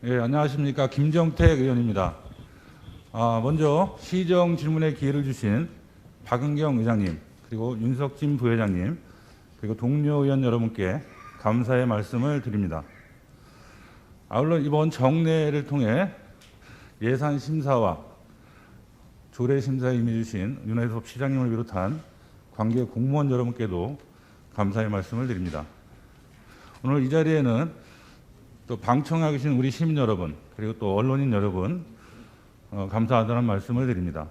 예, 안녕하십니까. 김정택 의원입니다. 먼저 시정 질문의 기회를 주신 박은경 의장님, 그리고 윤석진 부회장님, 그리고 동료 의원 여러분께 감사의 말씀을 드립니다. 아울러 이번 정례를 통해 예산 심사와 조례 심사에 임해주신 윤혜섭 시장님을 비롯한 관계 공무원 여러분께도 감사의 말씀을 드립니다. 오늘 이 자리에는 또 방청하고 계신 우리 시민 여러분, 그리고 또 언론인 여러분, 감사하다는 말씀을 드립니다.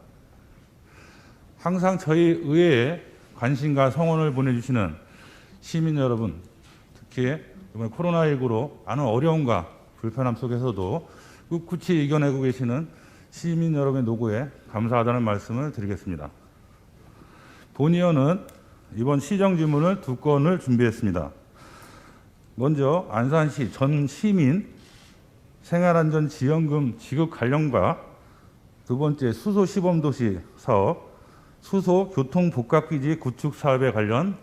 항상 저희 의회에 관심과 성원을 보내주시는 시민 여러분, 특히 이번 코로나19로 많은 어려움과 불편함 속에서도 꿋꿋이 이겨내고 계시는 시민 여러분의 노고에 감사하다는 말씀을 드리겠습니다. 본의원은 이번 시정질문을 2건을 준비했습니다. 먼저 안산시 전 시민 생활안전지원금 지급 관련과 두 번째 수소 시범도시 사업, 수소 교통복합기지 구축 사업에 관련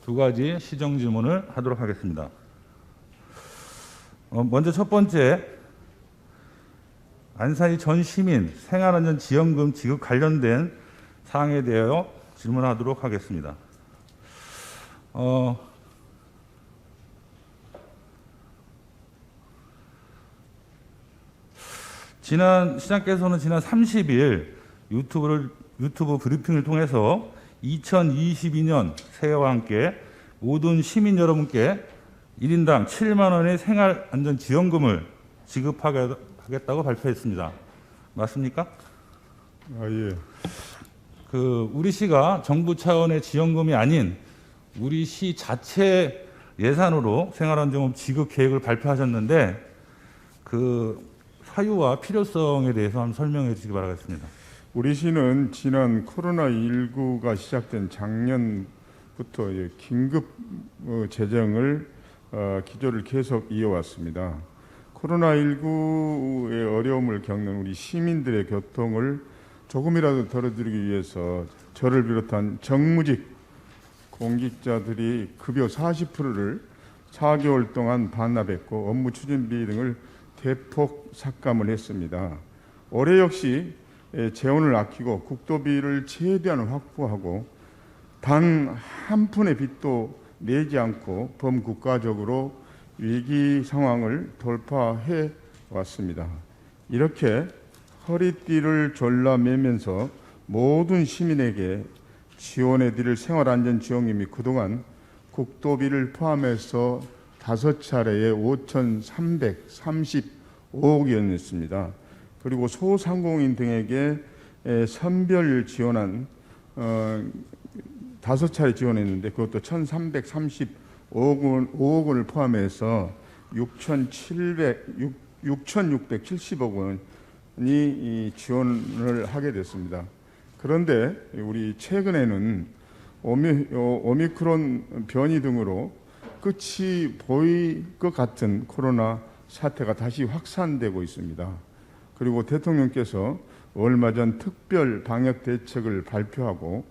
두 가지 시정질문을 하도록 하겠습니다. 먼저 첫 번째, 안산시 전 시민 생활안전지원금 지급 관련된 사항에 대하여 질문하도록 하겠습니다. 시장께서는 지난 30일 유튜브 브리핑을 통해서 2022년 새해와 함께 모든 시민 여러분께 1인당 7만 원의 생활안전지원금을 지급하겠다고 발표했습니다. 맞습니까? 예. 우리 시가 정부 차원의 지원금이 아닌 우리 시 자체 예산으로 생활안전금 지급 계획을 발표하셨는데 그 사유와 필요성에 대해서 한번 설명해 주시기 바라겠습니다. 우리 시는 지난 코로나19가 시작된 작년부터 긴급 재정을 기조를 계속 이어왔습니다. 코로나19의 어려움을 겪는 우리 시민들의 교통을 조금이라도 덜어드리기 위해서 저를 비롯한 정무직 공직자들이 급여 40%를 4개월 동안 반납했고 업무 추진비 등을 대폭 삭감을 했습니다. 올해 역시 재원을 아끼고 국도비를 최대한 확보하고 단 한 푼의 빚도 내지 않고 범국가적으로 위기 상황을 돌파해 왔습니다. 이렇게 허리띠를 졸라매면서 모든 시민에게 지원해드릴 생활안전지원금이 그동안 국도비를 포함해서 5차례에 5,335억 원이었습니다. 그리고 소상공인 등에게 선별 지원한 5차례 지원했는데 그것도 1,335억 원을 포함해서 6,670억 원이 지원을 하게 됐습니다. 그런데 우리 최근에는 오미크론 변이 등으로 끝이 보일 것 같은 코로나 사태가 다시 확산되고 있습니다. 그리고 대통령께서 얼마 전 특별 방역 대책을 발표하고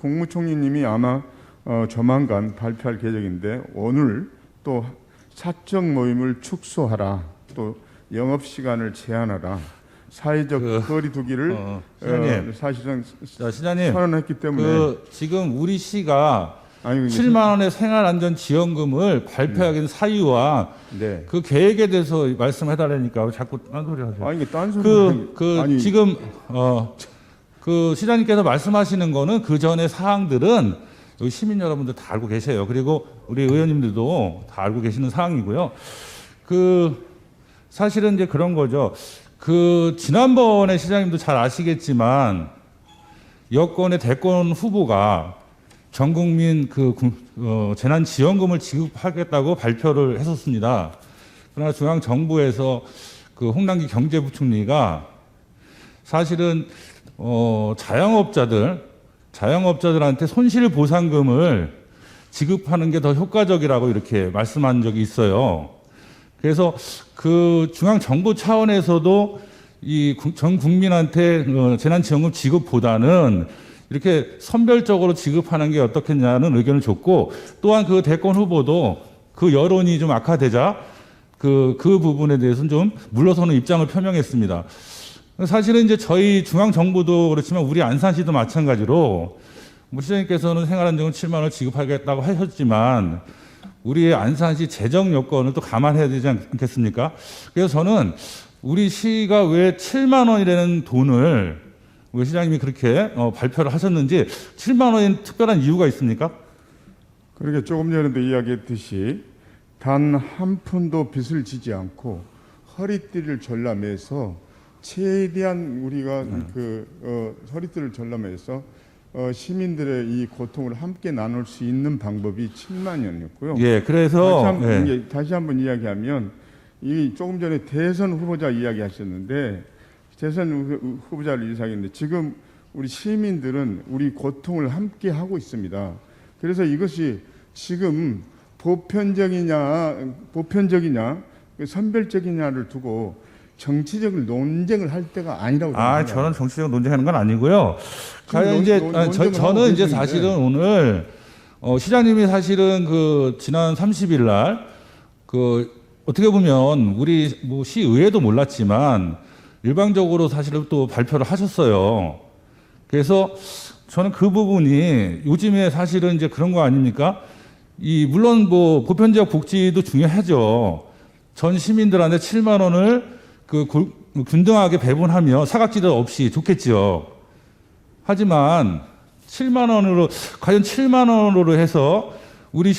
국무총리님이 아마 조만간 발표할 계획인데 오늘 또 사적 모임을 축소하라, 또 영업 시간을 제한하라, 사회적 거리 두기를 사실상 선언했기 때문에 지금 우리 시가 7만 원의 생활안전지원금을 발표하기 사유와 네. 그 계획에 대해서 말씀해달라니까 자꾸 딴 소리 하세요. 아니, 딴 소리 지금 시장님께서 말씀하시는 거는 그 전의 사항들은 여기 시민 여러분들 다 알고 계세요. 그리고 우리 의원님들도 다 알고 계시는 사항이고요. 사실은 이제 그런 거죠. 지난번에 시장님도 잘 아시겠지만 여권의 대권 후보가 전 국민 재난지원금을 지급하겠다고 발표를 했었습니다. 그러나 중앙정부에서 홍남기 경제부총리가 사실은 자영업자들한테 손실보상금을 지급하는 게 더 효과적이라고 이렇게 말씀한 적이 있어요. 그래서 중앙정부 차원에서도 전 국민한테 재난지원금 지급보다는 이렇게 선별적으로 지급하는 게 어떻겠냐는 의견을 줬고, 또한 그 대권 후보도 그 여론이 좀 악화되자 그 부분에 대해서는 좀 물러서는 입장을 표명했습니다. 사실은 이제 저희 중앙정부도 그렇지만 우리 안산시도 마찬가지로 시장님께서는 생활안정은 7만 원 지급하겠다고 하셨지만 우리 안산시 재정 여건을 또 감안해야 되지 않겠습니까? 그래서 저는 우리 시가 왜 7만 원이라는 돈을 왜 시장님이 그렇게 발표를 하셨는지 7만 원인 특별한 이유가 있습니까? 그렇게 조금 전에도 이야기했듯이 단 한 푼도 빚을 지지 않고 허리띠를 졸라매서 최대한 우리가 허리띠를 졸라매서 시민들의 이 고통을 함께 나눌 수 있는 방법이 7만 원이었고요. 예, 그래서 다시 한번 이야기하면 이 조금 전에 대선 후보자 이야기하셨는데 대선 후보자를 이야기했는데 지금 우리 시민들은 우리 고통을 함께 하고 있습니다. 그래서 이것이 지금 보편적이냐 선별적이냐를 두고 정치적 논쟁을 할 때가 아니라고 생각합니다. 저는 정치적 논쟁하는 건 아니고요. 저는 이제 사실은 오늘 시장님이 사실은 그 지난 30일 날 어떻게 보면 우리 뭐 시의회도 몰랐지만 일방적으로 사실은 또 발표를 하셨어요. 그래서 저는 그 부분이 요즘에 사실은 이제 그런 거 아닙니까? 물론 뭐 보편적 복지도 중요하죠. 전 시민들한테 7만 원을 균등하게 배분하며 사각지대 없이 좋겠죠. 하지만 7만 원으로 과연 7만 원으로 해서 우리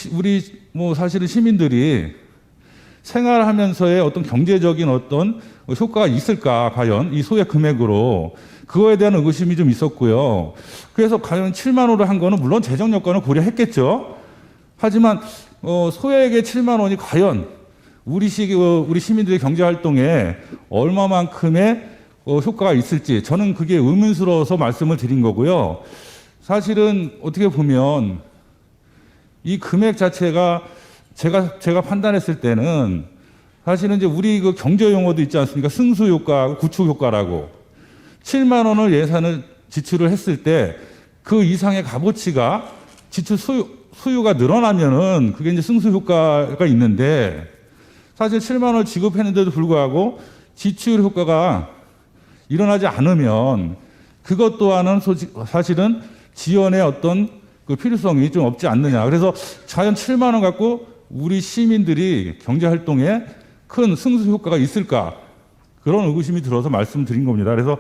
뭐 사실은 시민들이 생활하면서의 어떤 경제적인 어떤 효과가 있을까 과연 이 소액 금액으로 그거에 대한 의구심이 좀 있었고요. 그래서 과연 7만 원으로 한 거는 물론 재정 여건을 고려했겠죠. 하지만 소액의 7만 원이 과연 우리 시민들의 경제 활동에 얼마만큼의 효과가 있을지 저는 그게 의문스러워서 말씀을 드린 거고요. 사실은 어떻게 보면 이 금액 자체가 제가 판단했을 때는 사실은 이제 우리 그 경제 용어도 있지 않습니까? 승수 효과, 구축 효과라고 7만 원을 예산을 지출을 했을 때 그 이상의 값어치가 지출 수요가 늘어나면은 그게 이제 승수 효과가 있는데 사실 7만 원을 지급했는데도 불구하고 지출 효과가 일어나지 않으면 그것 또한은 사실은 지원의 어떤 그 필요성이 좀 없지 않느냐. 그래서 과연 7만 원 갖고 우리 시민들이 경제 활동에 큰 승수 효과가 있을까? 그런 의구심이 들어서 말씀드린 겁니다. 그래서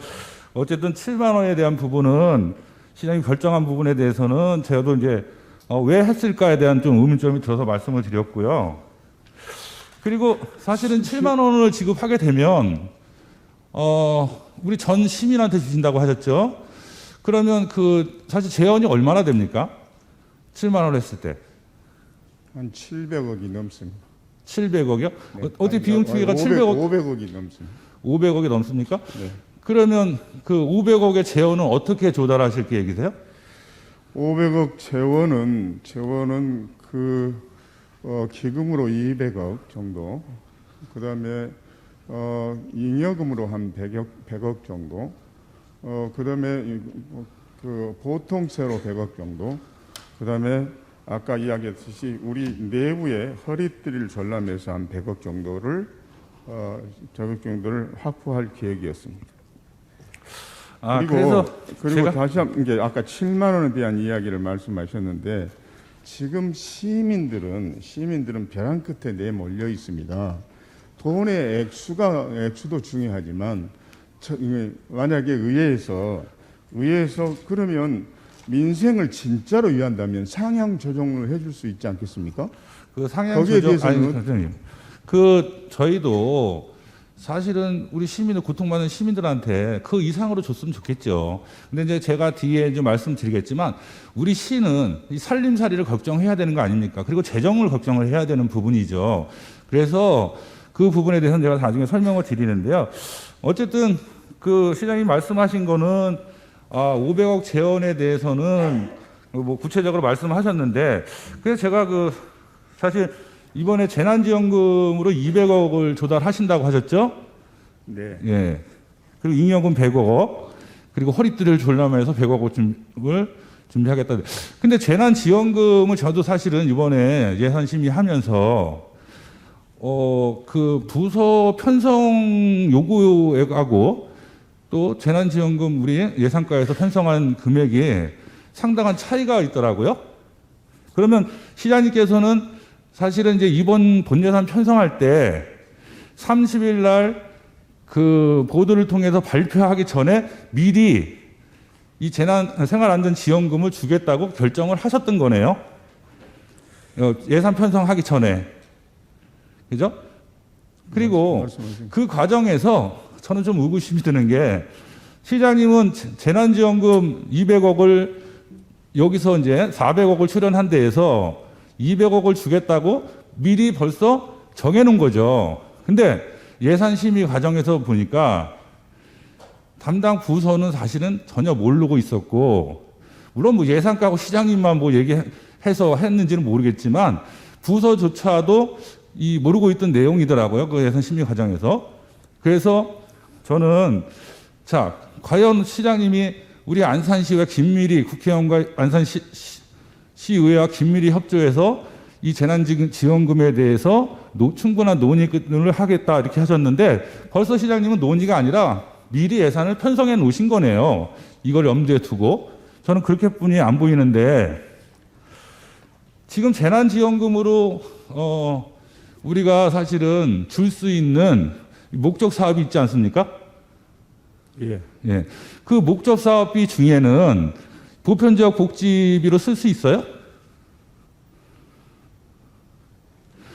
어쨌든 7만 원에 대한 부분은 시장이 결정한 부분에 대해서는 제가도 이제 왜 했을까에 대한 좀 의문점이 들어서 말씀을 드렸고요. 그리고 사실은 7만 원을 지급하게 되면 우리 전 시민한테 주신다고 하셨죠. 그러면 사실 재원이 얼마나 됩니까? 7만 원 했을 때. 한 700억이 넘습니다. 700억이요? 네. 어디 비용 추이가 700억? 500억이 넘습니다. 500억이 넘습니까? 네. 그러면 그 500억의 재원은 어떻게 조달하실 계획이세요? 500억 재원은 기금으로 200억 정도, 그 다음에 잉여금으로 한 100억 정도, 그 다음에 보통세로 100억 정도, 그 다음에 아까 이야기했듯이 우리 내부에 허리띠를 졸라매서 한 100억 정도를 확보할 계획이었습니다. 그리고 다시 한번 이제 아까 7만 원에 대한 이야기를 말씀하셨는데 지금 시민들은 벼랑 끝에 내몰려 있습니다. 돈의 액수도 중요하지만 만약에 의회에서 그러면 민생을 진짜로 위한다면 상향 조정을 해줄 수 있지 않겠습니까? 그 상향 조정 선생님, 저희도 사실은 우리 고통받는 시민들한테 그 이상으로 줬으면 좋겠죠. 근데 이제 제가 뒤에 이제 말씀드리겠지만 우리 시는 이 살림살이를 걱정해야 되는 거 아닙니까? 그리고 재정을 걱정을 해야 되는 부분이죠. 그래서 그 부분에 대해서는 제가 나중에 설명을 드리는데요. 어쨌든 시장님 말씀하신 거는 500억 재원에 대해서는 뭐 구체적으로 말씀하셨는데 그래서 제가 사실 이번에 재난지원금으로 200억을 조달하신다고 하셨죠? 네. 예. 그리고 잉여금 100억, 그리고 허리띠를 졸라매서 100억을 준비하겠다. 근데 재난지원금을 저도 사실은 이번에 예산 심의하면서 그 부서 편성 요구액하고 또 재난지원금 우리 예산가에서 편성한 금액이 상당한 차이가 있더라고요. 그러면 시장님께서는 사실은 이제 이번 본예산 편성할 때 30일 날 그 보도를 통해서 발표하기 전에 미리 이 생활안전지원금을 주겠다고 결정을 하셨던 거네요. 예산 편성하기 전에. 그죠? 그리고 그 과정에서 저는 좀 의구심이 드는 게 시장님은 재난지원금 200억을 여기서 이제 400억을 출연한 데에서 200억을 주겠다고 미리 벌써 정해놓은 거죠. 근데 예산 심의 과정에서 보니까 담당 부서는 사실은 전혀 모르고 있었고, 물론 뭐 예산가하고 시장님만 뭐 얘기해서 했는지는 모르겠지만 부서조차도 이 모르고 있던 내용이더라고요. 그 예산 심의 과정에서. 그래서 저는 자, 과연 시장님이 우리 안산시와 긴밀히 국회의원과 안산시의회와 긴밀히 협조해서 이 재난지원금에 대해서 충분한 논의를 하겠다 이렇게 하셨는데 벌써 시장님은 논의가 아니라 미리 예산을 편성해 놓으신 거네요. 이걸 염두에 두고. 저는 그렇게뿐이 안 보이는데 지금 재난지원금으로 우리가 사실은 줄 수 있는 목적 사업이 있지 않습니까? 예. 예. 그 목적 사업비 중에는 보편지역 복지비로 쓸 수 있어요?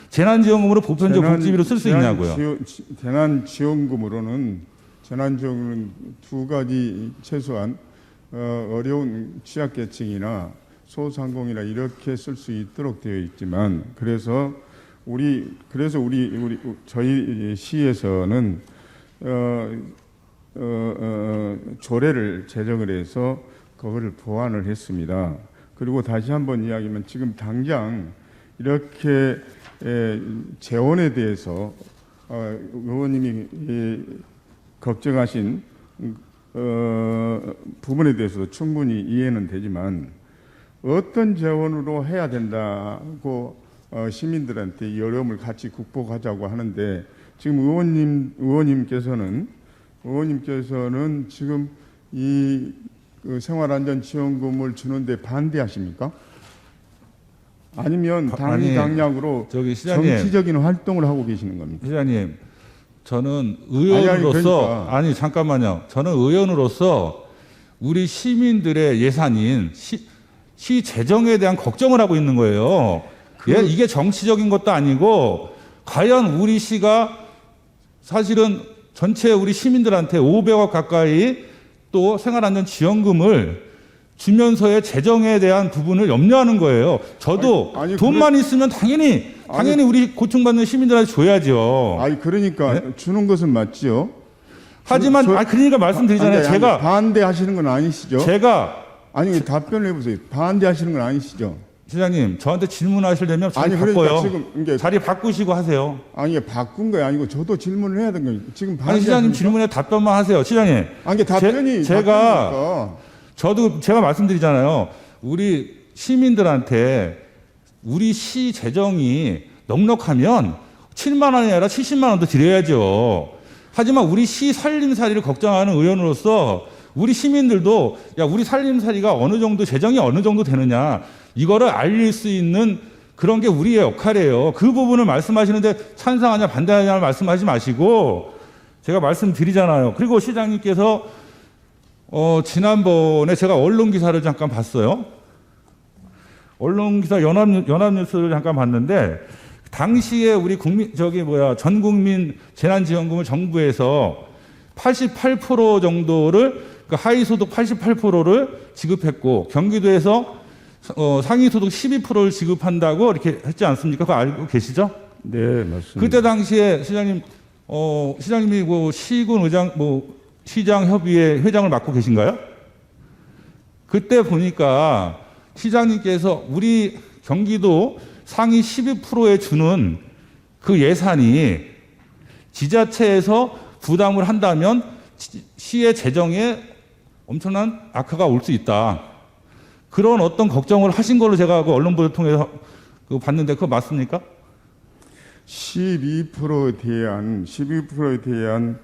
재난지원금으로 보편지역 복지비로 쓸 수 있냐고요? 재난지원금으로는 두 가지 최소한 어려운 취약계층이나 소상공인이나 이렇게 쓸 수 있도록 되어 있지만 저희 시에서는 조례를 제정을 해서 그거를 보완을 했습니다. 그리고 다시 한번 이야기하면 지금 당장 이렇게 재원에 대해서 의원님이 걱정하신 부분에 대해서도 충분히 이해는 되지만 어떤 재원으로 해야 된다고 시민들한테 이 어려움을 같이 극복하자고 하는데 지금 의원님께서는 지금 이 생활안전지원금을 주는데 반대하십니까? 아니면 당량으로 정치적인 활동을 하고 계시는 겁니까? 시장님, 저는 의원으로서 그러니까. 잠깐만요. 저는 의원으로서 우리 시민들의 예산인 시 재정에 대한 걱정을 하고 있는 거예요. 이게 정치적인 것도 아니고 과연 우리 시가 사실은 전체 우리 시민들한테 500억 가까이 또 생활안전지원금을 주면서의 재정에 대한 부분을 염려하는 거예요. 저도 돈만 있으면 당연히 우리 고통받는 시민들한테 줘야죠. 그러니까 네? 주는 것은 맞지요. 하지만 그러니까 말씀드리잖아요. 제가 반대하시는 건 아니시죠? 아니 답변을 해보세요. 반대하시는 건 아니시죠? 시장님, 저한테 질문하시려면 자리 바꿔요. 지금 자리 바꾸시고 하세요. 바꾼 거 아니고 저도 질문을 해야 되는 거예요. 지금 시장님 질문에 답변만 하세요. 시장님. 답변이 제가 말씀드리잖아요. 우리 시민들한테 우리 시 재정이 넉넉하면 7만 원이 아니라 70만 원도 드려야죠. 하지만 우리 시 살림살이를 걱정하는 의원으로서 우리 시민들도 우리 살림살이가 어느 정도 재정이 어느 정도 되느냐 이거를 알릴 수 있는 그런 게 우리의 역할이에요. 그 부분을 말씀하시는데 찬성하냐 반대하냐 말씀하지 마시고 제가 말씀드리잖아요. 그리고 시장님께서 지난번에 제가 언론 기사를 잠깐 봤어요. 언론 기사 연합뉴스를 잠깐 봤는데 당시에 우리 전 국민 재난지원금을 정부에서 88% 정도를 하위소득 88%를 지급했고 경기도에서 상위소득 12%를 지급한다고 이렇게 했지 않습니까? 그거 알고 계시죠? 네, 맞습니다. 그때 당시에 시장님이 시군 의장 시장협의회 회장을 맡고 계신가요? 그때 보니까 시장님께서 우리 경기도 상위 12%에 주는 그 예산이 지자체에서 부담을 한다면 시의 재정에 엄청난 악화가 올 수 있다. 그런 어떤 걱정을 하신 걸로 제가 그 언론 보도 통해서 봤는데 그거 맞습니까? 12%에 대한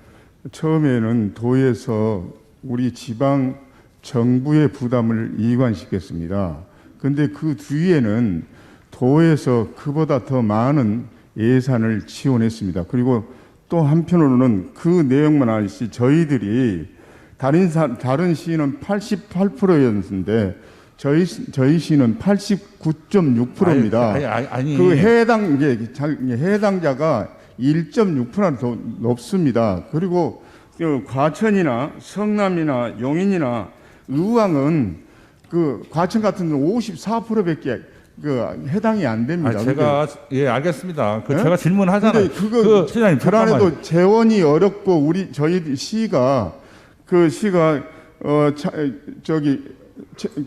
처음에는 도에서 우리 지방 정부의 부담을 이관시켰습니다. 근데 그 뒤에는 도에서 그보다 더 많은 예산을 지원했습니다. 그리고 또 한편으로는 그 내용만 아니시 저희들이 다른 시는 88%였는데 저희 시는 89.6%입니다. 아니. 그 해당자가 1.6%나 더 높습니다. 그리고 과천이나 성남이나 용인이나 의왕은 그 과천 같은 데는 54%밖에 해당이 안 됩니다. 제가 예 알겠습니다. 네? 제가 질문하잖아요. 그거 시장님 불안해도 재원이 어렵고 저희 시가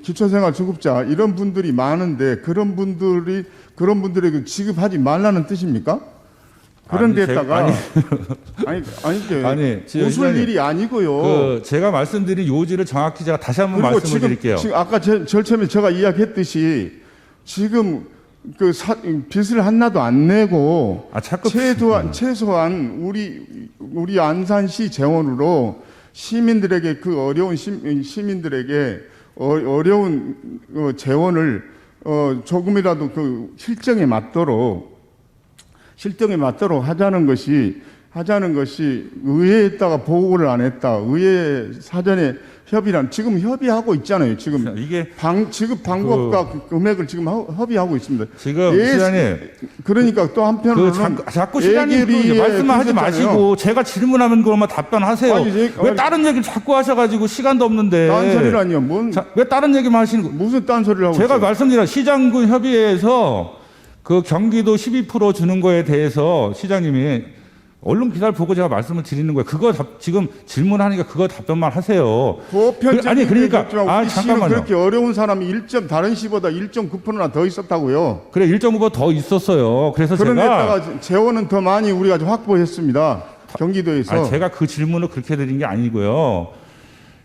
기초생활수급자 이런 분들이 많은데 그런 분들에게 지급하지 말라는 뜻입니까? 그런 데다가 웃을 일이 아니고요. 제가 말씀드린 요지를 정확히 제가 다시 한번 말씀을 드릴게요. 지금 아까 제일 처음에 제가 이야기했듯이 지금 빚을 하나도 안 내고 최소한 우리 안산시 재원으로 시민들에게 그 어려운 시민들에게 어려운 재원을 조금이라도 그 실정에 맞도록 하자는 것이 의회에다가 보고를 안 했다. 의회 사전에 지금 협의하고 있잖아요. 지금 이게 지급 방법과 금액을 지금 협의하고 있습니다. 지금 시장님 그러니까 또 한편으로는 자꾸 시장님 말씀하지 마시고 제가 질문하는 것만 답변하세요. 왜 다른 얘기를 자꾸 하셔가지고 시간도 없는데. 딴소리라니요. 왜 다른 얘기만 하시는 거? 무슨 딴소리를 하고 제가 있어요? 말씀드린 시장군 협의회에서 그 경기도 12% 주는 거에 대해서 시장님이 언론 기사를 보고 제가 말씀을 드리는 거예요. 지금 질문하니까 그거 답변만 하세요. 잠깐만요. 그렇게 어려운 사람이 다른 시보다 1.9%나 더 있었다고요. 그래 1.9% 더 있었어요. 그래서 그런데다가 재원은 더 많이 우리가 확보했습니다. 경기도에서. 제가 그 질문을 그렇게 드린 게 아니고요.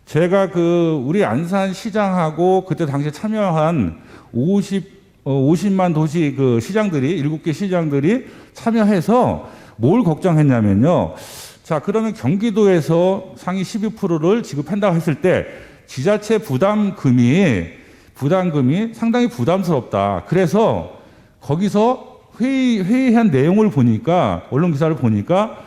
제가 우리 안산시장하고 그때 당시에 참여한 50만 도시 시장들이 7개 시장들이 참여해서 뭘 걱정했냐면요. 자, 그러면 경기도에서 상위 12%를 지급한다고 했을 때 지자체 부담금이 상당히 부담스럽다. 그래서 거기서 회의한 내용을 보니까 언론 기사를 보니까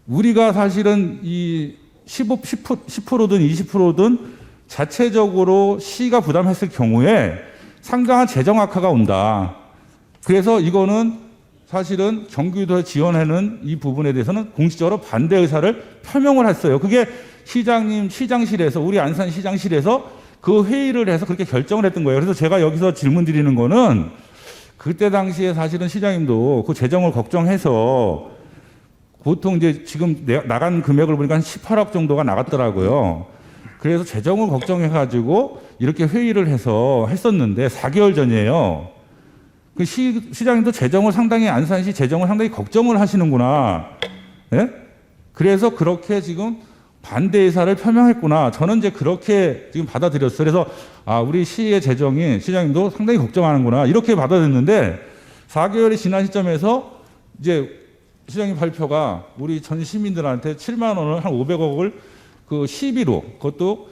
우리가 사실은 이 10%든 20%든 자체적으로 시가 부담했을 경우에 상당한 재정 악화가 온다. 그래서 이거는 사실은 경기도에 지원하는 이 부분에 대해서는 공식적으로 반대 의사를 표명을 했어요. 그게 시장실에서 우리 안산 시장실에서 그 회의를 해서 그렇게 결정을 했던 거예요. 그래서 제가 여기서 질문 드리는 거는 그때 당시에 사실은 시장님도 그 재정을 걱정해서 보통 이제 지금 나간 금액을 보니까 한 18억 정도가 나갔더라고요. 그래서 재정을 걱정해가지고 이렇게 회의를 해서 했었는데 4개월 전이에요. 시장님도 안산시 재정을 상당히 걱정을 하시는구나. 예? 그래서 그렇게 지금 반대 의사를 표명했구나. 저는 이제 그렇게 지금 받아들였어요. 그래서 우리 시의 재정이 시장님도 상당히 걱정하는구나. 이렇게 받아들였는데 4개월이 지난 시점에서 이제 시장님 발표가 우리 전 시민들한테 7만 원을 한 500억을 시비로 그것도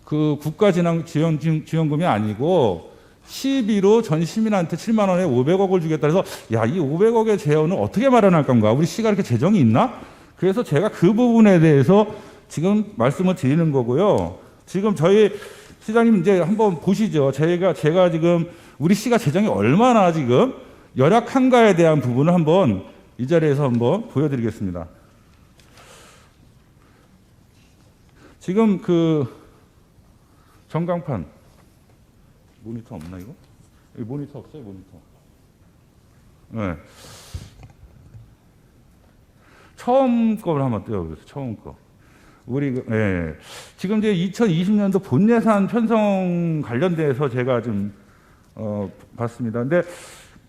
국가지원금이 아니고 시비로 전 시민한테 7만 원에 500억을 주겠다 해서 이 500억의 재원을 어떻게 마련할 건가? 우리 시가 이렇게 재정이 있나? 그래서 제가 그 부분에 대해서 지금 말씀을 드리는 거고요. 지금 저희 시장님 이제 한번 보시죠. 제가 지금 우리 시가 재정이 얼마나 지금 열악한가에 대한 부분을 한번 이 자리에서 한번 보여드리겠습니다. 지금 전광판 모니터 없나 이거? 여기 모니터 없어요? 모니터. 네. 처음 거를 한번 띄워보세요. 처음 거. 지금 이제 2020년도 본 예산 편성 관련돼서 제가 좀 봤습니다. 근데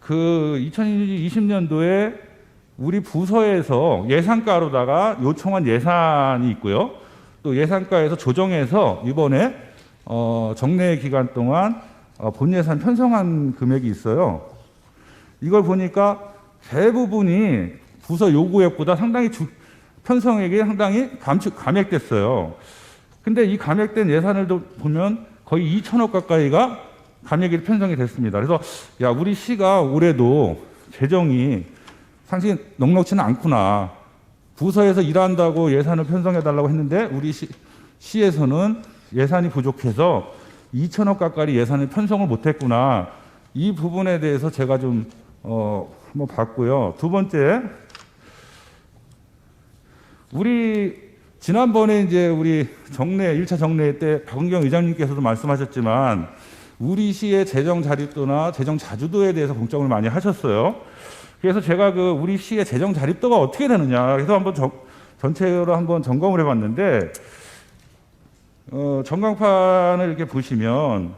2020년도에 우리 부서에서 예산가로다가 요청한 예산이 있고요. 또 예산가에서 조정해서 이번에 정례 기간 동안 본 예산 편성한 금액이 있어요. 이걸 보니까 대부분이 부서 요구액보다 상당히 편성액이 상당히 감액됐어요. 근데 이 감액된 예산을 보면 거의 2천억 가까이가 감액이 편성이 됐습니다. 그래서 야, 우리 시가 올해도 재정이 상당히 넉넉치는 않구나. 부서에서 일한다고 예산을 편성해달라고 했는데 우리 시에서는 예산이 부족해서 2천억 가까이 예산을 편성을 못했구나. 이 부분에 대해서 제가 좀 한번 봤고요. 두 번째, 우리 지난번에 이제 우리 1차 정례 때 박은경 의장님께서도 말씀하셨지만 우리 시의 재정 자립도나 재정 자주도에 대해서 걱정을 많이 하셨어요. 그래서 제가 우리 시의 재정 자립도가 어떻게 되느냐 해서 한번 전체로 한번 점검을 해봤는데 전광판을 이렇게 보시면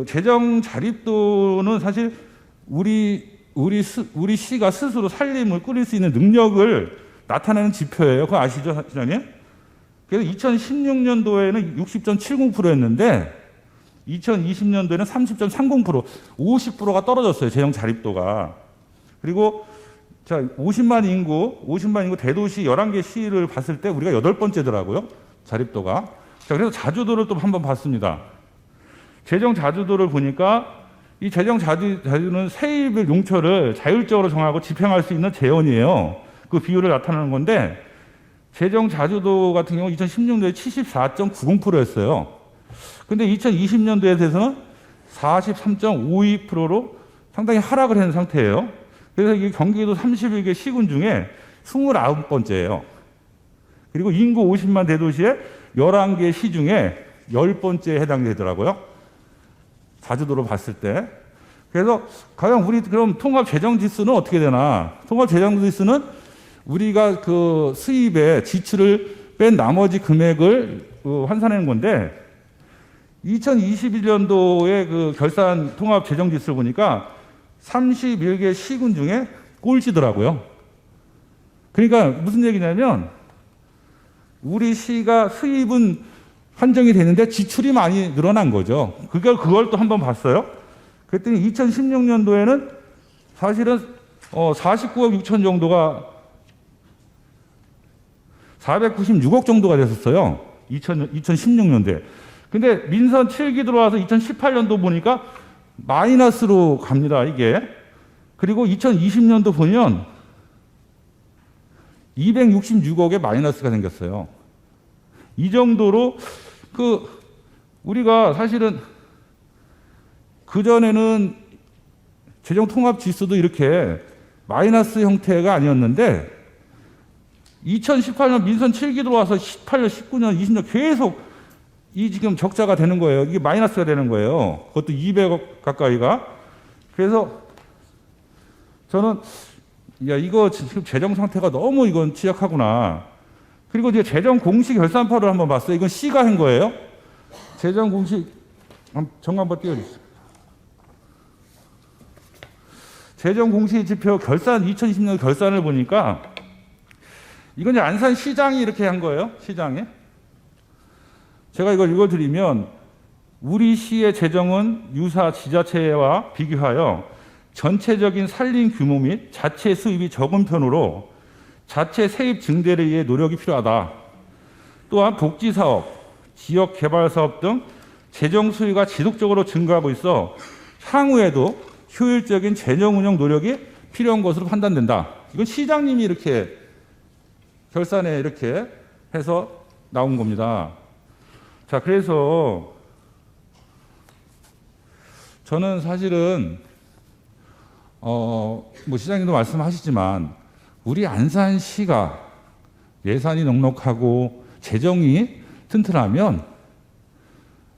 재정 자립도는 사실 우리 시가 스스로 살림을 꾸릴 수 있는 능력을 나타내는 지표예요. 그거 아시죠, 시장님? 그래서 2016년도에는 60.70%였는데 2020년도에는 30.30%, 50%가 떨어졌어요. 재정 자립도가. 그리고 자, 50만 인구 대도시 11개 시를 봤을 때 우리가 8번째더라고요. 자립도가. 자, 그래서 자주도를 또 한번 봤습니다. 재정 자주도를 보니까 이 재정 자주는 세입을 용처를 자율적으로 정하고 집행할 수 있는 재원이에요. 그 비율을 나타내는 건데 재정 자주도 같은 경우 2016년도에 74.90%였어요. 근데 2020년도에 대해서는 43.52%로 상당히 하락을 한 상태예요. 그래서 이게 경기도 31개 시군 중에 29번째예요. 그리고 인구 50만 대도시의 11개 시 중에 10번째에 해당되더라고요. 자주도로 봤을 때. 그래서 과연 우리 그럼 통합 재정 지수는 어떻게 되나? 통합 재정 지수는 우리가 수입의 지출을 뺀 나머지 금액을 환산하는 건데 2021년도에 결산 통합 재정 지수를 보니까 31개 시군 중에 꼴찌더라고요. 그러니까 무슨 얘기냐면 우리 시가 수입은 한정이 되는데 지출이 많이 늘어난 거죠. 그걸 또 한번 봤어요. 그랬더니 2016년도에는 사실은 49억 6천 정도가 496억 정도가 됐었어요. 2016년도에. 근데 민선 7기 들어와서 2018년도 보니까 마이너스로 갑니다, 이게. 그리고 2020년도 보면 266억의 마이너스가 생겼어요. 이 정도로 우리가 사실은 그전에는 재정 통합 지수도 이렇게 마이너스 형태가 아니었는데 2018년 민선 7기 들어와서 18년, 19년, 20년 계속 지금 적자가 되는 거예요. 이게 마이너스가 되는 거예요. 그것도 200억 가까이가. 그래서 저는 이거 지금 재정 상태가 너무 이건 취약하구나. 그리고 이제 재정 공시 결산표를 한번 봤어요. 이건 C가 한 거예요. 재정 공시 정말 한번 띄워주세요. 재정 공시 지표 2020년 결산을 보니까 이건 이제 안산시장이 이렇게 한 거예요. 시장에. 제가 이걸 읽어드리면 우리 시의 재정은 유사 지자체와 비교하여 전체적인 살림 규모 및 자체 수입이 적은 편으로 자체 세입 증대를 위해 노력이 필요하다. 또한 복지사업, 지역개발사업 등 재정 수요가 지속적으로 증가하고 있어 향후에도 효율적인 재정 운영 노력이 필요한 것으로 판단된다. 이건 시장님이 이렇게 결산에 이렇게 해서 나온 겁니다. 자, 그래서 저는 사실은 시장님도 말씀하시지만 우리 안산시가 예산이 넉넉하고 재정이 튼튼하면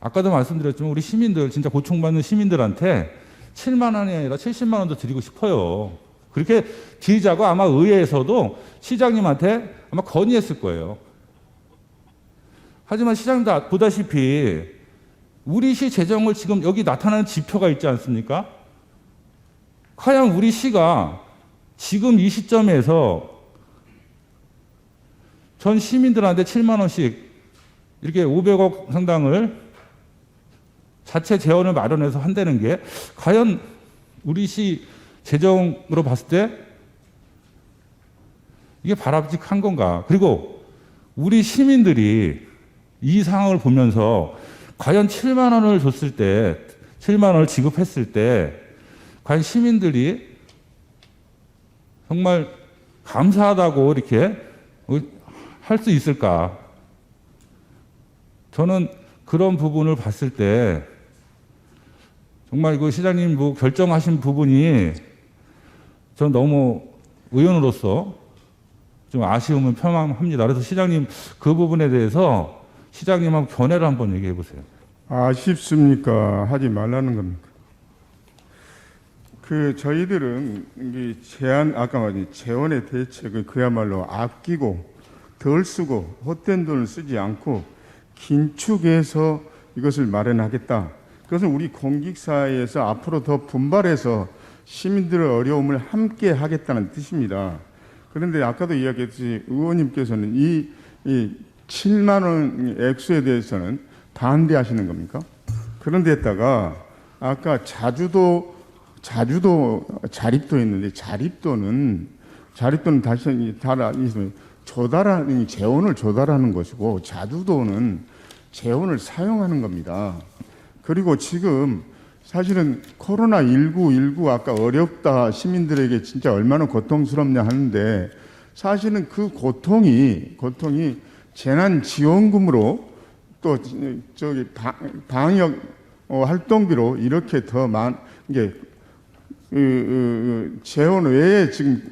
아까도 말씀드렸지만 우리 시민들 진짜 고통받는 시민들한테 7만 원이 아니라 70만 원도 드리고 싶어요. 그렇게 드리자고 아마 의회에서도 시장님한테 아마 건의했을 거예요. 하지만 시장님도 보다시피 우리 시 재정을 지금 여기 나타나는 지표가 있지 않습니까? 과연 우리 시가 지금 이 시점에서 전 시민들한테 7만 원씩 이렇게 500억 상당을 자체 재원을 마련해서 한다는 게 과연 우리 시 재정으로 봤을 때 이게 바람직한 건가? 그리고 우리 시민들이 이 상황을 보면서 과연 7만 원을 줬을 때, 7만 원을 지급했을 때 과연 시민들이 정말 감사하다고 이렇게 할 수 있을까? 저는 그런 부분을 봤을 때 정말 이거 시장님 뭐 결정하신 부분이 전 너무 의원으로서 좀 아쉬움을 표명합니다. 그래서 시장님 그 부분에 대해서 시장님하고 견해를 한번 얘기해 보세요. 아쉽습니까? 하지 말라는 겁니까? 저희들은 이 아까 말한 재원의 대책을 그야말로 아끼고 덜 쓰고 헛된 돈을 쓰지 않고 긴축해서 이것을 마련하겠다. 그것은 우리 공직사회에서 앞으로 더 분발해서 시민들의 어려움을 함께 하겠다는 뜻입니다. 그런데 아까도 이야기했듯이 의원님께서는 이 7만 원 액수에 대해서는 반대하시는 겁니까? 그런데다가 아까 자립도 했는데 자립도는 다시 조달하는 재원을 조달하는 것이고 자주도는 재원을 사용하는 겁니다. 그리고 지금 사실은 코로나19 아까 어렵다 시민들에게 진짜 얼마나 고통스럽냐 하는데 사실은 그 고통이 재난지원금으로 또 저기 방역 활동비로 이렇게 이게 재원 외에 지금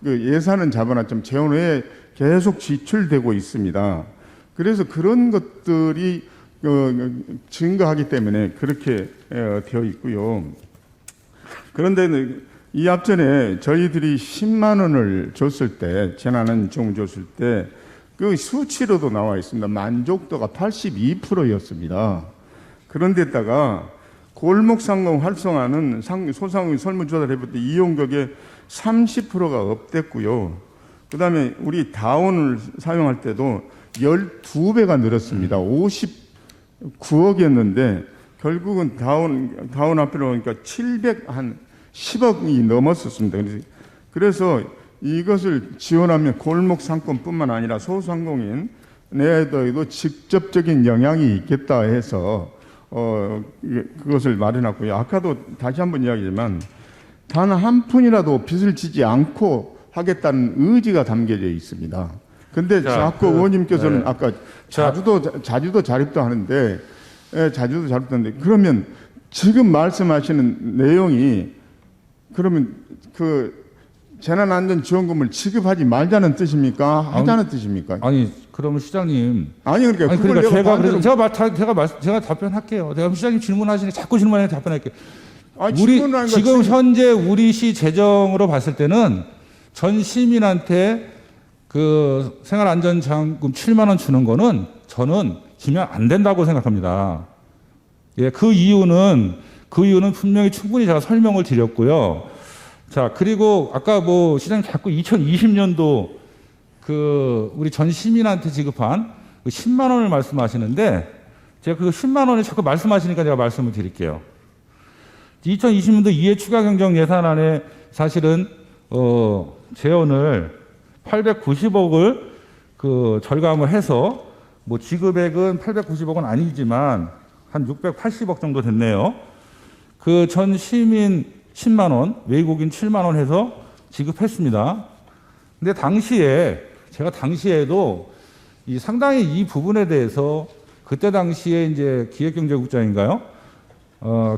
예산은 잡아놨지만 재원 외에 계속 지출되고 있습니다. 그래서 그런 것들이 증가하기 때문에 그렇게 되어 있고요. 그런데 이 앞전에 저희들이 10만 원을 줬을 때 재난안전지원금 줬을 때 그 수치로도 나와 있습니다. 만족도가 82%였습니다. 그런데다가 골목상공 활성화는 소상공인 설문조사를 해볼 때 이용객의 30%가 업됐고요. 그 다음에 우리 다운을 사용할 때도 12배가 늘었습니다. 59억이었는데 결국은 다운 앞으로 오니까 10억이 넘었었습니다. 그래서 이것을 지원하면 골목 상권뿐만 아니라 소상공인 내에도 직접적인 영향이 있겠다 해서 그것을 마련했고요. 아까도 다시 한번 이야기지만 단 한 푼이라도 빚을 지지 않고 하겠다는 의지가 담겨져 있습니다. 근데 자꾸 의원님께서는 네. 아까 자주도 자립도 하는데 그러면 지금 말씀하시는 내용이 그러면 재난안전지원금을 지급하지 말자는 뜻입니까? 하자는 뜻입니까? 아니 그러면 시장님 그러니까 제가 답변할게요. 내가 시장님 질문하시니 자꾸 질문에 답변할게요. 지금 현재 우리 시 재정으로 봤을 때는 전 시민한테 그 생활안전장금 7만 원 주는 거는 저는 주면 안 된다고 생각합니다. 예, 그 이유는 분명히 충분히 제가 설명을 드렸고요. 자, 그리고 아까 뭐 시장님 자꾸 2020년도 우리 전 시민한테 지급한 그 10만 원을 말씀하시는데 제가 그 10만 원을 자꾸 말씀하시니까 제가 말씀을 드릴게요. 2020년도 2회 추가 경정 예산안에 사실은 재원을 890억을 절감을 해서 뭐 지급액은 890억은 아니지만 한 680억 정도 됐네요. 그 전 시민 10만 원, 외국인 7만 원 해서 지급했습니다. 근데 제가 당시에도 상당히 이 부분에 대해서 그때 당시에 이제 기획경제국장인가요?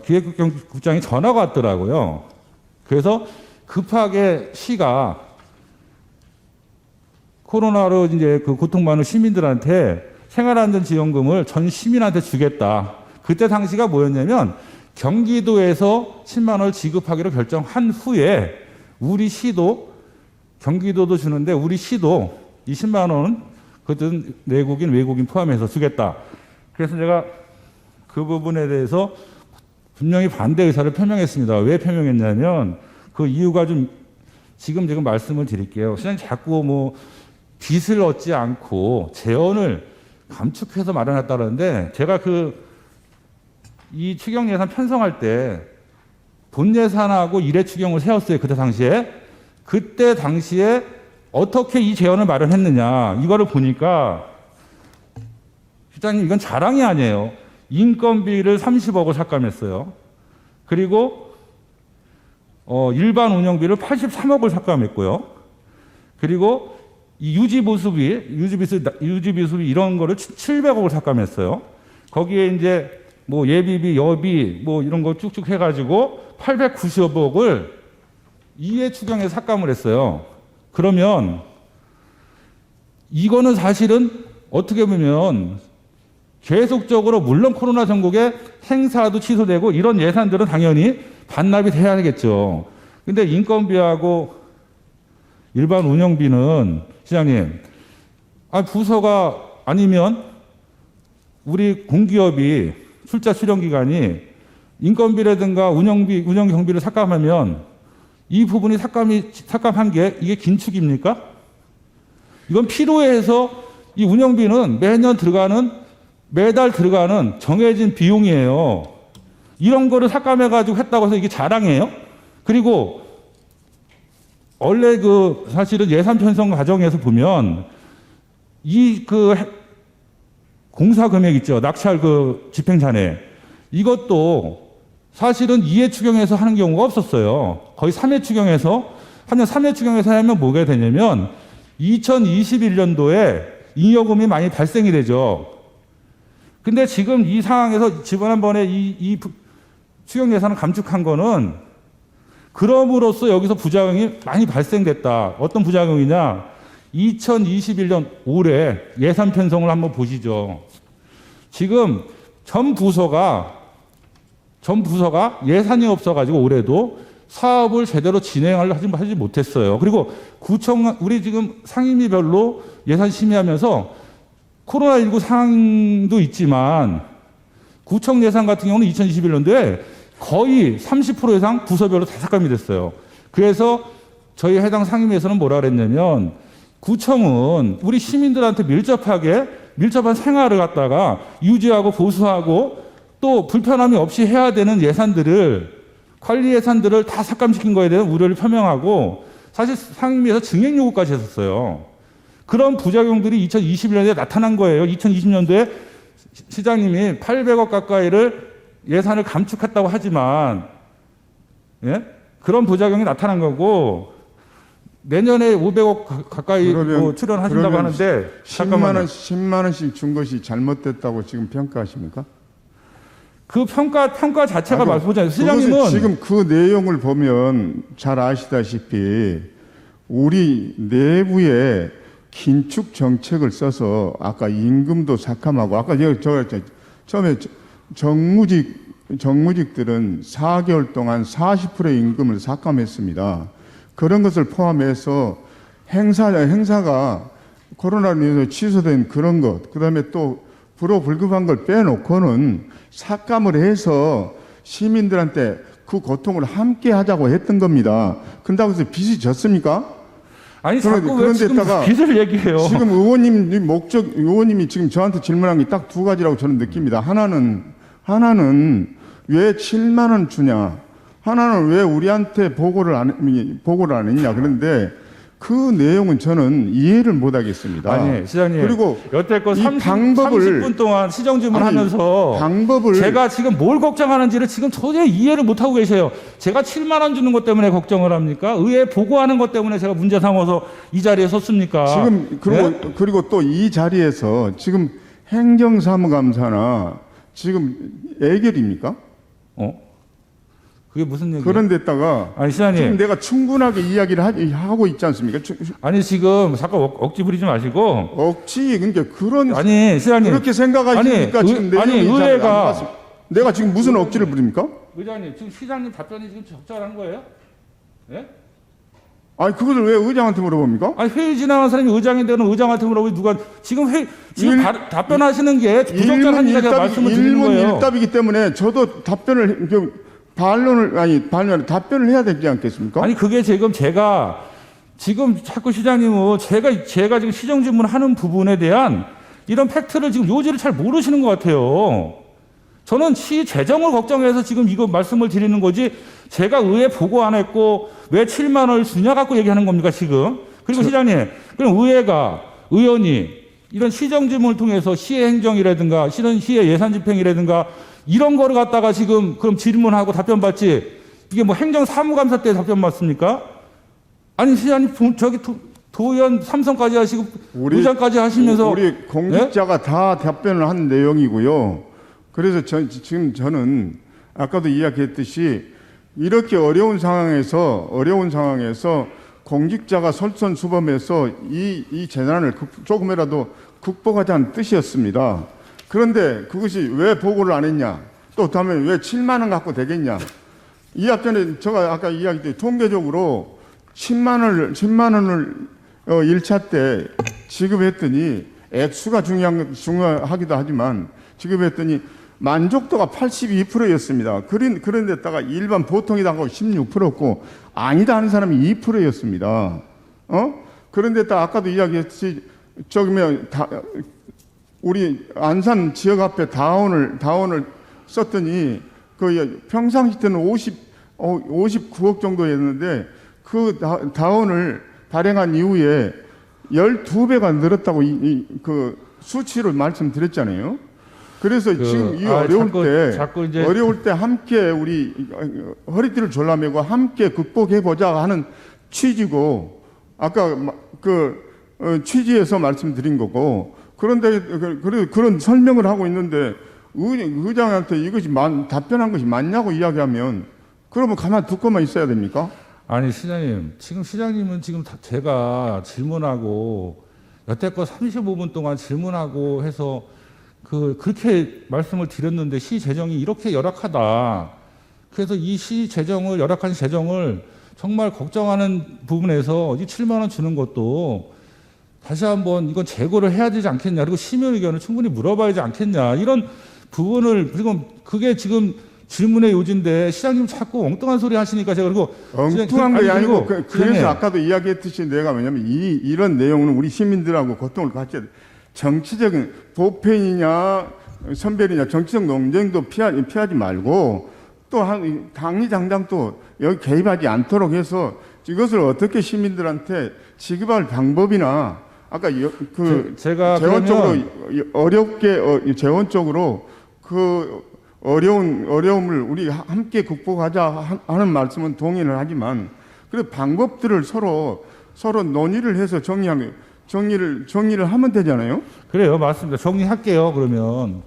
기획국장이 전화가 왔더라고요. 그래서 급하게 시가 코로나로 이제 고통받는 시민들한테 생활안전지원금을 전 시민한테 주겠다. 그때 당시가 뭐였냐면 경기도에서 10만 원을 지급하기로 결정한 후에 우리 시도 경기도도 주는데 우리 시도 이 10만 원은 그든 내국인 외국인 포함해서 주겠다. 그래서 제가 그 부분에 대해서 분명히 반대 의사를 표명했습니다. 왜 표명했냐면 그 이유가 지금 말씀을 드릴게요. 시장님 자꾸 뭐 빚을 얻지 않고 재원을 감축해서 마련했다는데 제가 이 추경 예산 편성할 때 본 예산하고 일회 추경을 세웠어요. 그때 당시에 어떻게 이 재원을 마련했느냐 이거를 보니까 시장님 이건 자랑이 아니에요. 인건비를 30억을 삭감했어요. 그리고 일반 운영비를 83억을 삭감했고요. 그리고 이 유지보수비 이런 거를 700억을 삭감했어요. 거기에 이제 뭐 예비비, 여비 뭐 이런 거 쭉쭉 해가지고 890억을 이해 추경에 삭감을 했어요. 그러면 이거는 사실은 어떻게 보면 계속적으로 물론 코로나 전국에 행사도 취소되고 이런 예산들은 당연히 반납이 돼야 되겠죠. 근데 인건비하고 일반 운영비는 시장님, 부서가 아니면 우리 공기업이 출자 출연 기간이 인건비라든가 운영 경비를 삭감하면 이 부분이 삭감한 게 이게 긴축입니까? 이건 필요해서 이 운영비는 매달 들어가는 정해진 비용이에요. 이런 거를 삭감해가지고 했다고 해서 이게 자랑이에요? 그리고 원래 사실은 예산 편성 과정에서 보면 공사 금액 있죠. 낙찰 집행잔해. 이것도 사실은 2회 추경에서 하는 경우가 없었어요. 거의 3회 추경에서 하면 3회 추경에서 하면 뭐가 되냐면 2021년도에 잉여금이 많이 발생이 되죠. 근데 지금 이 상황에서 지난번에 이 추경 예산을 감축한 거는 그럼으로써 여기서 부작용이 많이 발생됐다. 어떤 부작용이냐? 2021년 올해 예산 편성을 한번 보시죠. 지금 전 부서가 예산이 없어가지고 올해도 사업을 제대로 진행을 하지 못했어요. 그리고 우리 지금 상임위별로 예산 심의하면서 코로나19 상황도 있지만 구청 예산 같은 경우는 2021년도에 거의 30% 이상 부서별로 다 삭감이 됐어요. 그래서 저희 해당 상임위에서는 뭐라 그랬냐면 구청은 우리 시민들한테 밀접한 생활을 갖다가 유지하고 보수하고 또 불편함이 없이 해야 되는 관리 예산들을 다 삭감시킨 거에 대한 우려를 표명하고 사실 상임위에서 증액 요구까지 했었어요. 그런 부작용들이 2021년에 나타난 거예요. 2020년도에 시장님이 800억 가까이를 예산을 감축했다고 하지만 그런 부작용이 나타난 거고 내년에 500억 가까이 출연하신다고 하는데 10만 원씩 준 것이 잘못됐다고 지금 평가하십니까? 그 평가 자체가 말씀하잖아요. 시장님은 지금 그 내용을 보면 잘 아시다시피 우리 내부에 긴축 정책을 써서 아까 임금도 삭감하고 아까 처음에 정무직들은 4개월 동안 40%의 임금을 삭감했습니다. 그런 것을 포함해서 행사가 코로나로 인해서 취소된 그런 것, 그다음에 또 불호불급한 걸 빼놓고는 삭감을 해서 시민들한테 그 고통을 함께 하자고 했던 겁니다. 그런다고 해서 빚이 졌습니까? 아니 자꾸 왜 지금 빚을 얘기해요? 지금 의원님이 지금 저한테 질문한 게 딱 두 가지라고 저는 느낍니다. 하나는 왜 7만 원 주냐? 하나는 왜 우리한테 보고를 안 했냐? 그런데 그 내용은 저는 이해를 못 하겠습니다. 아니, 시장님. 그리고 여태껏 30분 동안 시정질문하면서 제가 지금 뭘 걱정하는지를 지금 도저히 이해를 못 하고 계세요. 제가 7만 원 주는 것 때문에 걱정을 합니까? 의회 보고하는 것 때문에 제가 문제 삼아서 이 자리에 섰습니까? 지금 그리고 또 이 자리에서 지금 행정사무감사나 지금 애결입니까? 그게 무슨 얘기예요? 그런 데다가 아니 시장님 지금 내가 충분하게 이야기를 하고 있지 않습니까? 아니 지금 잠깐 억지 부리지 마시고 그러니까 아니 시장님 그렇게 생각하시니까 지금 의회가 내가 지금 무슨 억지를 부립니까? 의장님 지금 시장님 답변이 지금 적절한 거예요? 예? 아니 그것을 왜 의장한테 물어봅니까? 아니 회의 진행한 사람이 의장인데는 의장한테 물어보고 누가 지금 답변하시는 게 부적절하니까 제가 말씀을 드리는 거예요. 일답이기 때문에 저도 답변을 해야 되지 않겠습니까? 아니 그게 지금 제가 지금 자꾸 시장님은 제가 지금 시정 질문하는 부분에 대한 이런 팩트를 지금 요지를 잘 모르시는 것 같아요. 저는 시 재정을 걱정해서 지금 이거 말씀을 드리는 거지 제가 의회 보고 안 했고 왜 7만 원을 주냐 갖고 얘기하는 겁니까 지금? 그리고 시장님, 그럼 의원이 이런 시정질문을 통해서 시의 행정이라든가 시의 예산 집행이라든가 이런 거를 갖다가 지금 그럼 질문하고 답변 받지, 이게 뭐 행정사무감사 때 답변 받습니까? 아니 시장님 저기 도의원 삼성까지 하시고 의장까지 하시면서 우리 공직자가 다 답변을 한 내용이고요. 그래서 지금 저는 아까도 이야기했듯이 이렇게 어려운 상황에서 공직자가 솔선수범해서 이 재난을 조금이라도 극복하자는 뜻이었습니다. 그런데 그것이 왜 보고를 안 했냐? 또 다음에 왜 7만 원 갖고 되겠냐? 이 앞전에 제가 아까 이야기했듯이 통계적으로 10만 원을 1차 때 지급했더니 액수가 중요하기도 하지만 지급했더니 만족도가 82%였습니다. 그런데다가 일반 보통이다 하고 16%였고 아니다 하는 사람이 2%였습니다. 그런데다가 아까도 이야기했듯이 우리 안산 지역 앞에 다운을 썼더니 그 평상시 때는 59억 정도였는데 그 다운을 발행한 이후에 12배가 늘었다고 그 수치를 말씀드렸잖아요. 그래서 지금 이 어려울 때 함께 우리 허리띠를 졸라매고 함께 극복해보자 하는 취지고 아까 취지에서 말씀드린 거고, 그런데 그런 설명을 하고 있는데 의장한테 이것이 답변한 것이 맞냐고 이야기하면 그러면 가만 듣고만 있어야 됩니까? 아니 시장님, 지금 시장님은 지금 제가 질문하고 여태껏 35분 동안 질문하고 해서 그렇게 말씀을 드렸는데 시 재정이 이렇게 열악하다. 그래서 이 시 재정을, 열악한 재정을 정말 걱정하는 부분에서 이 7만 원 주는 것도 다시 한번 이건 재고를 해야 되지 않겠냐. 그리고 시민 의견을 충분히 물어봐야 되지 않겠냐. 이런 부분을, 그리고 그게 지금 질문의 요지인데 시장님 자꾸 엉뚱한 소리 하시니까 제가 그리고 엉뚱한 게 아니고 그래서 아까도 이야기했듯이 내가 뭐냐면 이런 내용은 우리 시민들하고 고통을 같이 정치적인 보편이냐 선별이냐 정치적 논쟁도 피하지 말고 또 당리 장장도 여기 개입하지 않도록 해서 이것을 어떻게 시민들한테 지급할 방법이나 아까 제가 재원적으로 그 어려움을 우리 함께 극복하자 하는 말씀은 동의를 하지만 그 방법들을 서로 논의를 해서 정리를 하면 되잖아요. 그래요, 맞습니다. 정리할게요. 그러면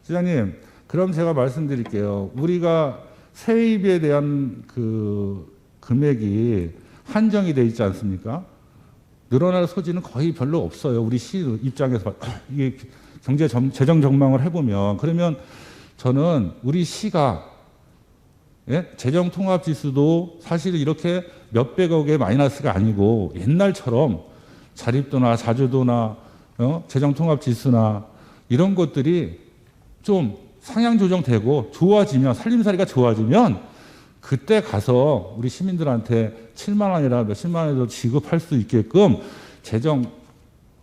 시장님, 그럼 제가 말씀드릴게요. 우리가 세입에 대한 그 금액이 한정이 돼 있지 않습니까? 늘어날 소지는 거의 별로 없어요. 우리 시 입장에서 이게 재정 전망을 해보면. 그러면 저는 우리 시가 재정 통합 지수도 사실 이렇게 몇백억의 마이너스가 아니고 옛날처럼 자립도나 자주도나 재정 통합 지수나 이런 것들이 좀 상향 조정되고 좋아지면, 살림살이가 좋아지면 그때 가서 우리 시민들한테 7만 원이나 몇십만 원에도 지급할 수 있게끔 재정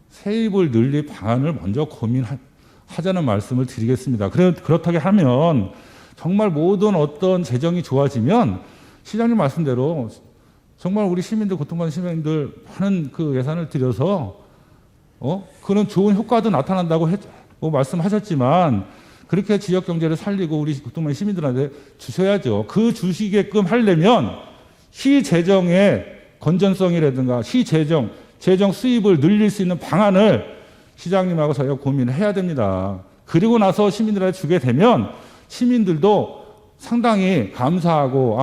세입을 늘릴 방안을 먼저 고민하자는 말씀을 드리겠습니다. 그렇다게 하면 정말 모든 어떤 재정이 좋아지면 시장님 말씀대로 정말 우리 시민들, 고통받는 시민들 하는 그 예산을 들여서 그런 좋은 효과도 나타난다고 말씀하셨지만 그렇게 지역 경제를 살리고 우리 고통받는 시민들한테 주셔야죠. 그 주시게끔 하려면 시 재정의 건전성이라든가 시 재정 수입을 늘릴 수 있는 방안을 시장님하고 저희가 고민을 해야 됩니다. 그리고 나서 시민들한테 주게 되면 시민들도 상당히 감사하고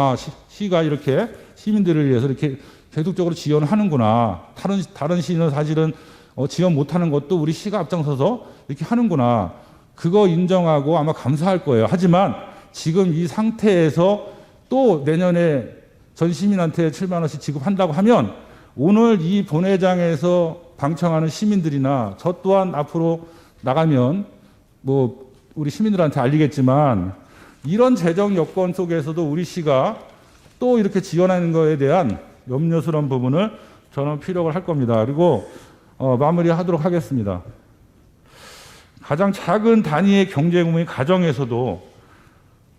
시가 이렇게 시민들을 위해서 이렇게 계속적으로 지원하는구나. 다른 시는 사실은 지원 못하는 것도 우리 시가 앞장서서 이렇게 하는구나. 그거 인정하고 아마 감사할 거예요. 하지만 지금 이 상태에서 또 내년에 전 시민한테 7만 원씩 지급한다고 하면 오늘 이 본회장에서 방청하는 시민들이나 저 또한 앞으로 나가면 뭐 우리 시민들한테 알리겠지만 이런 재정 여건 속에서도 우리 시가 또 이렇게 지원하는 거에 대한 염려스러운 부분을 저는 피력을 할 겁니다. 그리고 마무리하도록 하겠습니다. 가장 작은 단위의 경제 규모의 가정에서도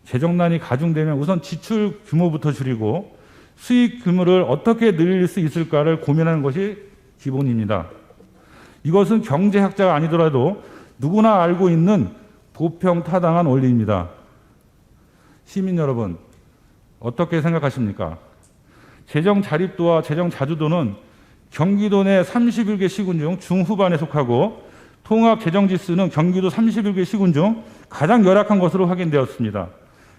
재정난이 가중되면 우선 지출 규모부터 줄이고 수익 규모를 어떻게 늘릴 수 있을까를 고민하는 것이 기본입니다. 이것은 경제학자가 아니더라도 누구나 알고 있는 보편타당한 원리입니다. 시민 여러분, 어떻게 생각하십니까? 재정 자립도와 재정 자주도는 경기도 내 31개 시군 중 중후반에 속하고 통합 재정 지수는 경기도 31개 시군 중 가장 열악한 것으로 확인되었습니다.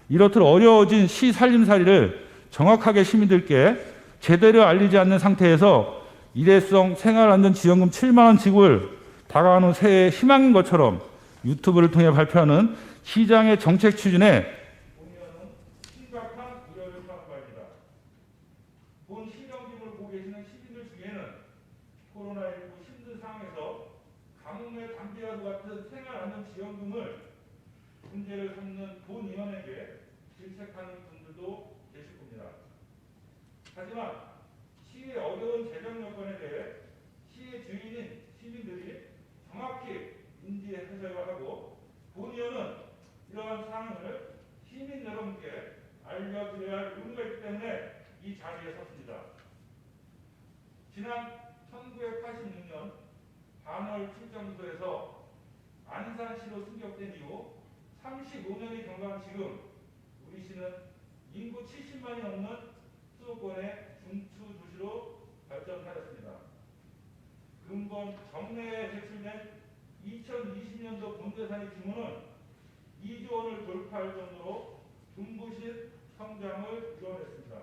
이렇듯 어려워진 시 살림살이를 정확하게 시민들께 제대로 알리지 않는 상태에서 일회성 생활안전지원금 7만 원 지급을 다가오는 새해의 희망인 것처럼 유튜브를 통해 발표하는 시장의 정책 추진에 심각한 우려를 표하는 바입니다. 본 시정집을 보고 계시는 시민들 중에는 코로나19 힘든 상황에서 가뭄에 담배와도 같은 생활안전지원금을 문제를 삼는 본 의원에게 질책하는 분들도 계실 겁니다. 하지만 시의 어려운 재정 여건에 대해 시의 주인인 시민들이 정확히 인지하셔야 하고 본 의원은 이러한 사항을 시민 여러분께 알려드려야 할 의무가 있기 때문에 이 자리에 섰습니다. 지난 1986년 반월 출정소에서 안산시로 승격된 이후 35년이 경과한 지금 우리 시는 인구 70만이 넘는 수도권의 중추 도시로 발전하였습니다. 근본 정례에 제출된 2020년도 본예산의 규모는 2조 원을 돌파할 정도로 눈부신 성장을 이뤄냈습니다.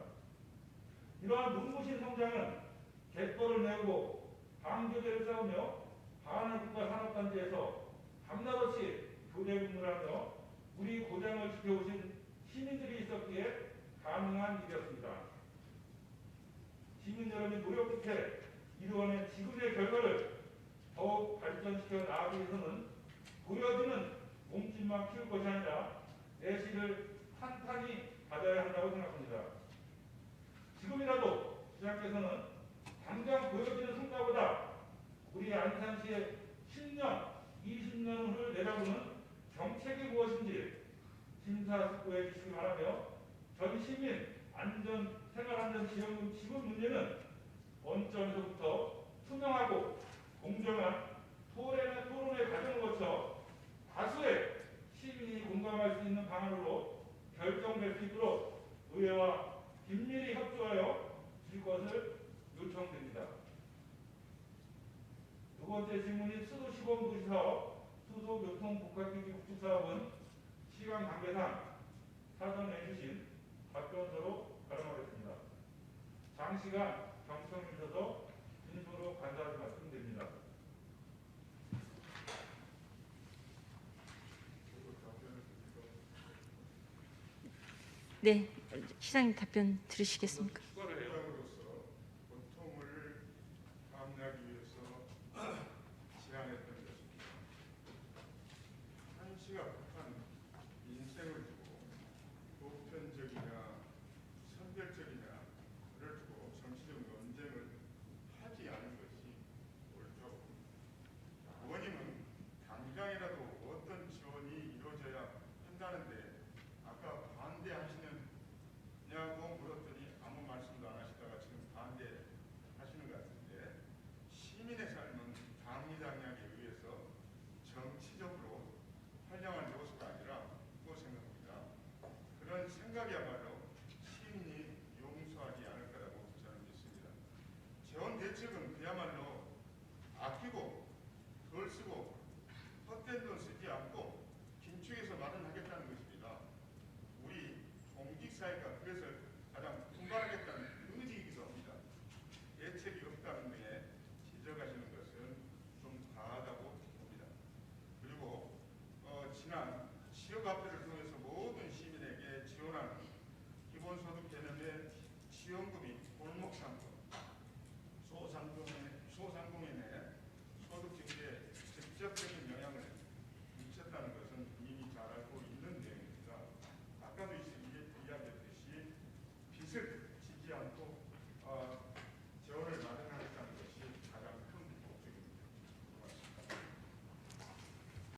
이러한 눈부신 성장은 갯벌을 메우고 방교대를 쌓으며 한국과 산업단지에서 밤낮없이 교대 근무를 하며 우리 고장을 지켜오신 시민들이 있었기에 가능한 일이었습니다. 시민 여러분의 노력 끝에 이루어낸 지금의 결과를 더욱 발전시켜 나아가기 위해서는 보여지는 몸집만 키울 것이 아니라 내실을 탄탄히 가져야 한다고 생각합니다. 지금이라도 시장께서는 당장 보여지는 성과보다 우리 안산시의 10년, 20년 후를 내다보는 정책이 무엇인지 심사숙고해 주시기 바라며 전 시민 생활안전지원금 지급 문제는 원점에서부터 투명하고 공정한 토론의 과정을 거쳐 다수의 시민이 공감할 수 있는 방안으로 결정될 수 있도록 의회와 긴밀히 협조하여 주실 것을 요청드립니다. 두 번째 질문인 수도시범도시사업, 수도교통복합기기 구축사업은 시간 관계상 사전 내주신 답변서로 가름하겠습니다. 장시간 경청해 주셔서 진심으로 감사하는 말씀드립니다. 네, 시장님 답변 들으시겠습니까?